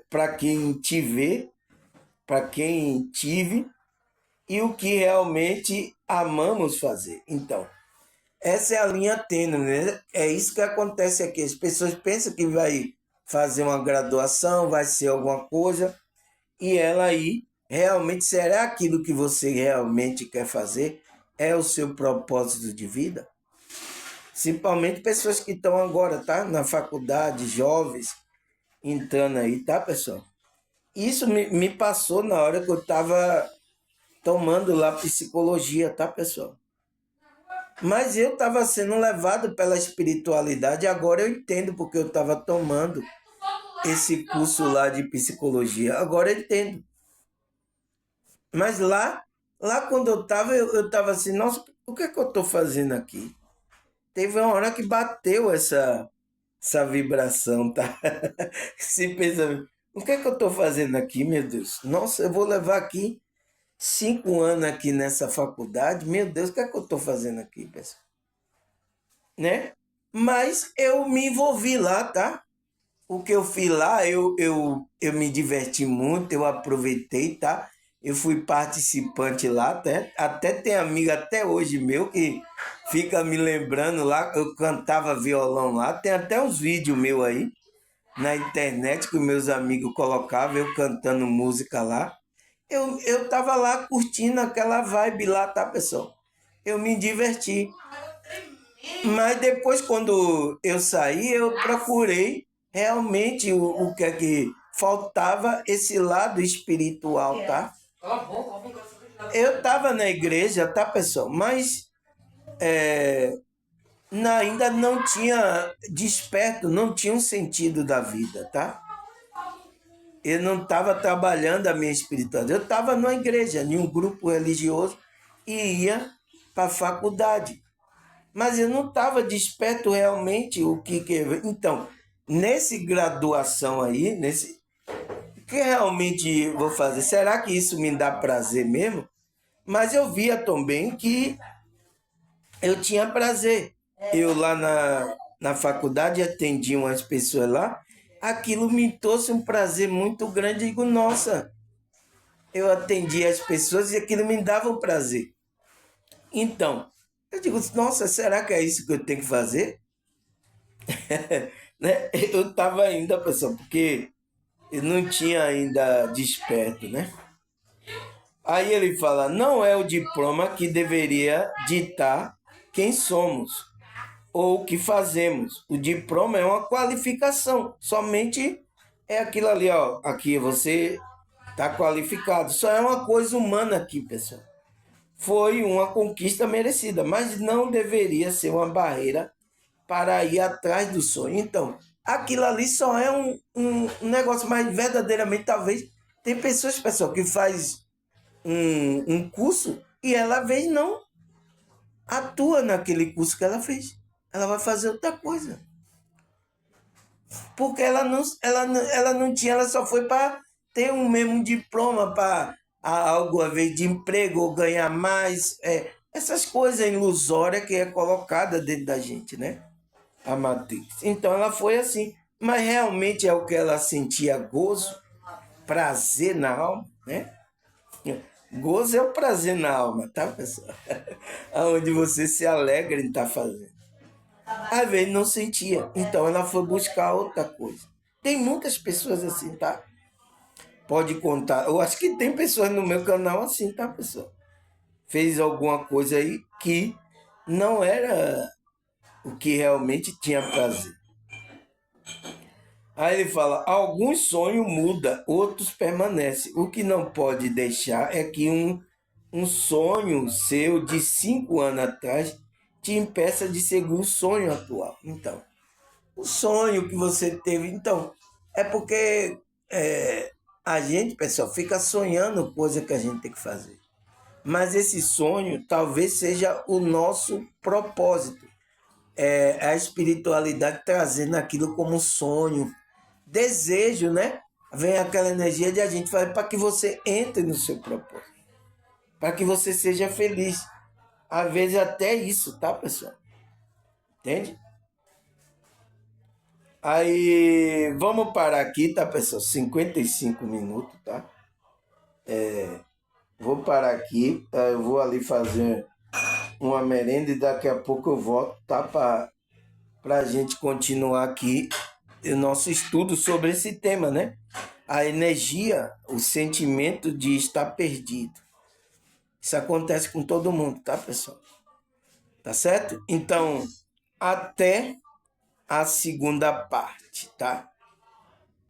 para quem te vê, para quem tive, e o que realmente amamos fazer. Então, essa é a linha tênue, né? É isso que acontece aqui. As pessoas pensam que vai fazer uma graduação, vai ser alguma coisa, e ela aí, realmente, será aquilo que você realmente quer fazer? É o seu propósito de vida? Principalmente pessoas que estão agora, tá? Na faculdade, jovens, entrando aí, tá, pessoal? Isso me passou na hora que eu estava tomando lá psicologia, tá, pessoal? Mas eu estava sendo levado pela espiritualidade, agora eu entendo porque eu estava tomando esse curso lá de psicologia. Agora eu entendo. Mas lá quando eu estava assim, nossa, o que é que eu estou fazendo aqui? Teve uma hora que bateu essa vibração, tá? Se pensa, o que é que eu estou fazendo aqui, meu Deus? Nossa, eu vou levar aqui 5 anos aqui nessa faculdade, meu Deus, o que é que eu estou fazendo aqui, pessoal? Né? Mas eu me envolvi lá, tá? O que eu fiz lá, eu me diverti muito, eu aproveitei, tá? Eu fui participante lá, até tem amigo até hoje meu que fica me lembrando lá, eu cantava violão lá, tem até uns vídeos meus aí na internet que meus amigos colocavam, eu cantando música lá. Eu tava lá curtindo aquela vibe lá, tá, pessoal? Eu me diverti. Mas depois, quando eu saí, eu procurei realmente o que é que faltava esse lado espiritual, tá? Eu estava na igreja, tá, pessoal? Mas ainda não tinha desperto, não tinha um sentido da vida, tá? Eu não estava trabalhando a minha espiritualidade. Eu estava numa igreja, em um grupo religioso e ia para a faculdade. Mas eu não estava desperto realmente o que. Então, nesse graduação aí, o que realmente vou fazer? Será que isso me dá prazer mesmo? Mas eu via também que eu tinha prazer. Eu lá na faculdade atendi umas pessoas lá, aquilo me trouxe um prazer muito grande. Eu digo, nossa, eu atendi as pessoas e aquilo me dava um prazer. Então, eu digo, nossa, será que é isso que eu tenho que fazer? Né? Eu estava ainda, pessoal, porque eu não tinha ainda desperto, né? Aí ele fala, não é o diploma que deveria ditar quem somos ou o que fazemos. O diploma é uma qualificação, somente é aquilo ali, ó. Aqui você está qualificado. Só é uma coisa humana aqui, pessoal. Foi uma conquista merecida, mas não deveria ser uma barreira para ir atrás do sonho. Então, aquilo ali só é um negócio mais verdadeiramente, talvez, tem pessoas, pessoal, que faz um curso e ela, às vezes, não atua naquele curso que ela fez. Ela vai fazer outra coisa. Porque ela não tinha, ela só foi para ter um mesmo diploma para algo, às vezes, de emprego ou ganhar mais. Essas coisas ilusórias que é colocada dentro da gente, né? A Matrix. Então ela foi assim. Mas realmente é o que ela sentia gozo, prazer na alma, né? Gozo é o prazer na alma, tá, pessoal? Onde você se alegra em estar fazendo. Às vezes não sentia. Então ela foi buscar outra coisa. Tem muitas pessoas assim, tá? Pode contar. Eu acho que tem pessoas no meu canal assim, tá, pessoal? fez alguma coisa aí que não era o que realmente tinha prazer. Aí ele fala, alguns sonhos mudam, outros permanecem. O que não pode deixar é que um sonho seu de 5 anos atrás te impeça de seguir o sonho atual. Então, o sonho que você teve, então, é porque a gente, pessoal, fica sonhando coisa que a gente tem que fazer. Mas esse sonho talvez seja o nosso propósito. É a espiritualidade trazendo aquilo como sonho, desejo, né? Vem aquela energia de a gente fazer para que você entre no seu propósito, para que você seja feliz. Às vezes até isso, tá, pessoal? Entende? Aí, vamos parar aqui, tá, pessoal? 55 minutos, tá? Vou parar aqui, tá? Eu vou ali fazer uma merenda e daqui a pouco eu volto, tá? Para a gente continuar aqui o nosso estudo sobre esse tema, né? A energia, o sentimento de estar perdido. Isso acontece com todo mundo, tá, pessoal? Tá certo? Então, até a segunda parte, tá?